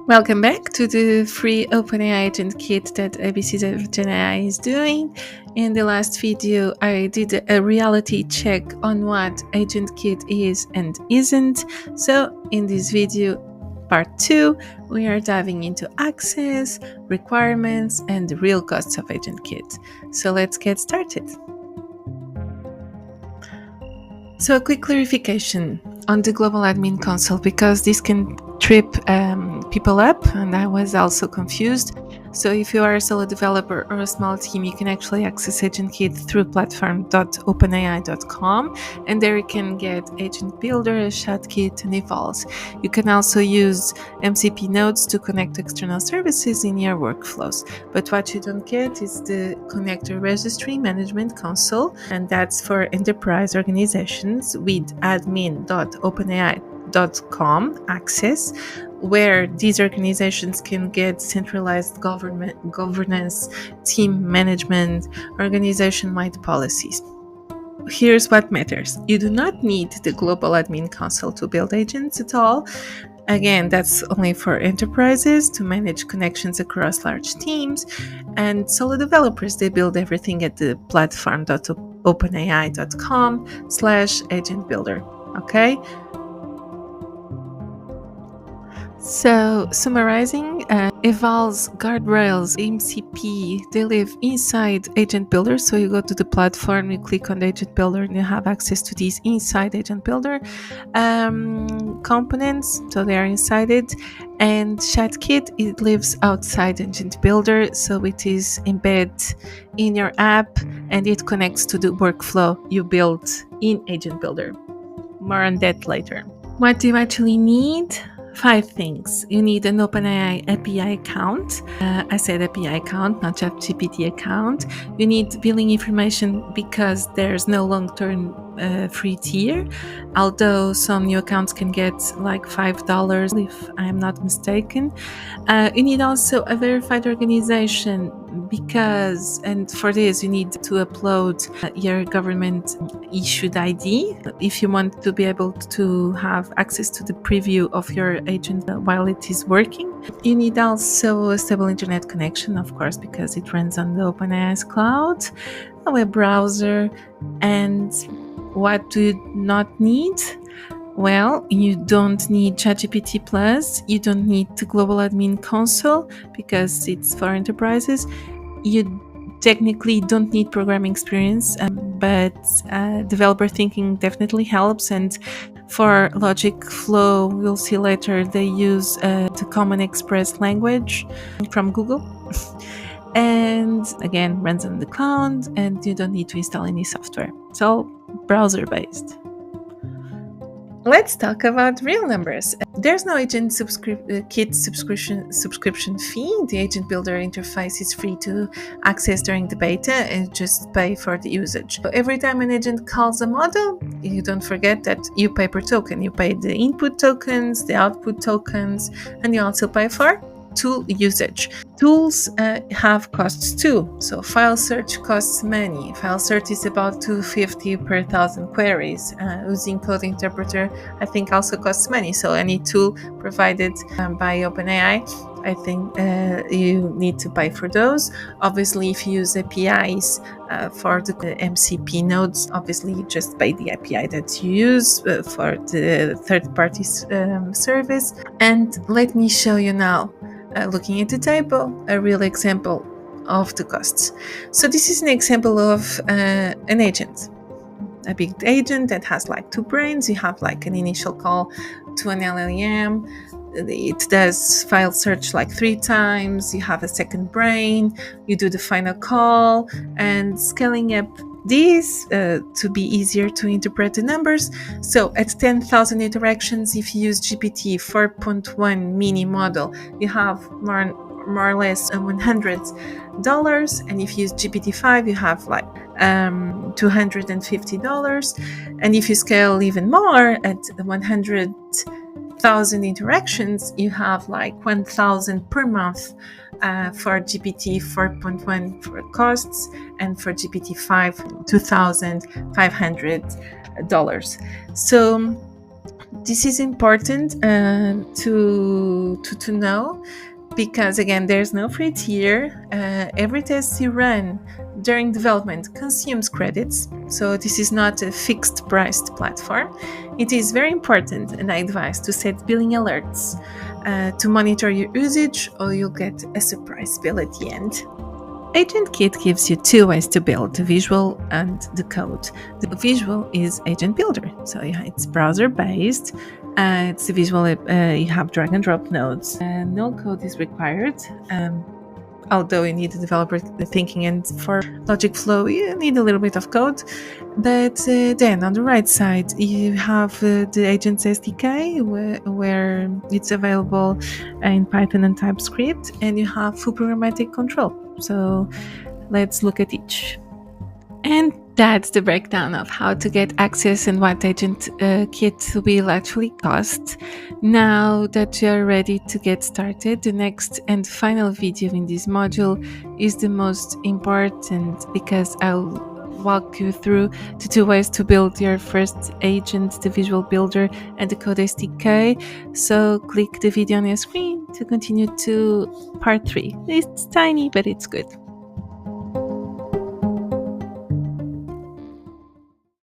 Welcome back to the free OpenAI agent kit that ABC is doing. In the last video, I did a reality check on what agent kit is and isn't. So in this video, part 2, we are diving into access, requirements, and the real costs of agent kit. So let's get started. So a quick clarification on the Global Admin Console, because this can trip people up, and I was also confused. So if you are a solo developer or a small team, you can actually access Agent Kit through platform.openai.com, and there you can get Agent Builder, ShadKit, and Evolves. You can also use MCP nodes to connect external services in your workflows. But what you don't get is the Connector Registry Management Console, and that's for enterprise organizations with admin.openai.com access, where these organizations can get centralized governance, team management, organization-wide policies. Here's what matters. You do not need the Global Admin Console to build agents at all. Again, that's only for enterprises to manage connections across large teams, and solo developers, they build everything at the platform.openai.com/agent builder. Okay? So, summarizing, Evolves, Guardrails, MCP, they live inside Agent Builder. So you go to the platform, you click on the Agent Builder, and you have access to these inside Agent Builder components. So they are inside it. And ShadKit, it lives outside Agent Builder. So it is embedded in your app, and it connects to the workflow you built in Agent Builder. More on that later. What do you actually need? 5 things. You need an OpenAI API account. I said API account, not ChatGPT account. You need billing information because there's no long-term free tier, although some new accounts can get like $5 if I'm not mistaken. You need also a verified organization because, and for this you need to upload your government issued ID if you want to be able to have access to the preview of your agent while it is working. You need also a stable internet connection, of course, because it runs on the OpenAI's cloud, a web browser. And what do you not need? Well, you don't need ChatGPT Plus, you don't need the Global Admin Console because it's for enterprises. You technically don't need programming experience, but developer thinking definitely helps. And for Logic Flow, we'll see later, they use the Common Express language from Google. And again, runs on the cloud, and you don't need to install any software. It's all browser-based. Let's talk about real numbers. There's no Agent Kit subscription fee. The Agent Builder interface is free to access during the beta and just pay for the usage. So every time an agent calls a model, you don't forget that you pay per token. You pay the input tokens, the output tokens, and you also pay for tool usage. Tools have costs too. So file search costs money. File search is about $250 per 1,000 queries. Using Code Interpreter, I think, also costs money. So any tool provided by OpenAI, I think you need to pay for those. Obviously, if you use APIs for the MCP nodes, obviously you just pay the API that you use for the third-party service. And let me show you now, looking at the table, a real example of the costs. So this is an example of an agent, a big agent that has like 2 brains. You have like an initial call to an LLM. It does file search like 3 times. You have a second brain. You do the final call, and scaling up these to be easier to interpret the numbers. So at 10,000 interactions, if you use GPT 4.1 mini model, you have more or less $100. And if you use GPT-5, you have like $250. And if you scale even more at 100,000 interactions, you have like 1,000 per month for GPT 4.1 for costs, and for GPT-5, $2,500. So This is important to know, because again, there's no free tier. Every test you run during development consumes credits, so this is not a fixed priced platform. It is very important, and I advise to set billing alerts to monitor your usage, or you'll get a surprise bill at the end. AgentKit gives you two ways to build, the visual and the code. The visual is Agent Builder, so yeah, it's browser-based. It's the visual, you have drag and drop nodes. No code is required, although you need a developer thinking, and for Logicflow you need a little bit of code. But then on the right side you have the Agents SDK, where it's available in Python and TypeScript, and you have full programmatic control. So let's look at each. And that's the breakdown of how to get access and what AgentKit will actually cost. Now that you're ready to get started, the next and final video in this module is the most important, because I'll walk you through the two ways to build your first agent, the visual builder and the code SDK. So click the video on your screen to continue to part 3. It's tiny, but it's good.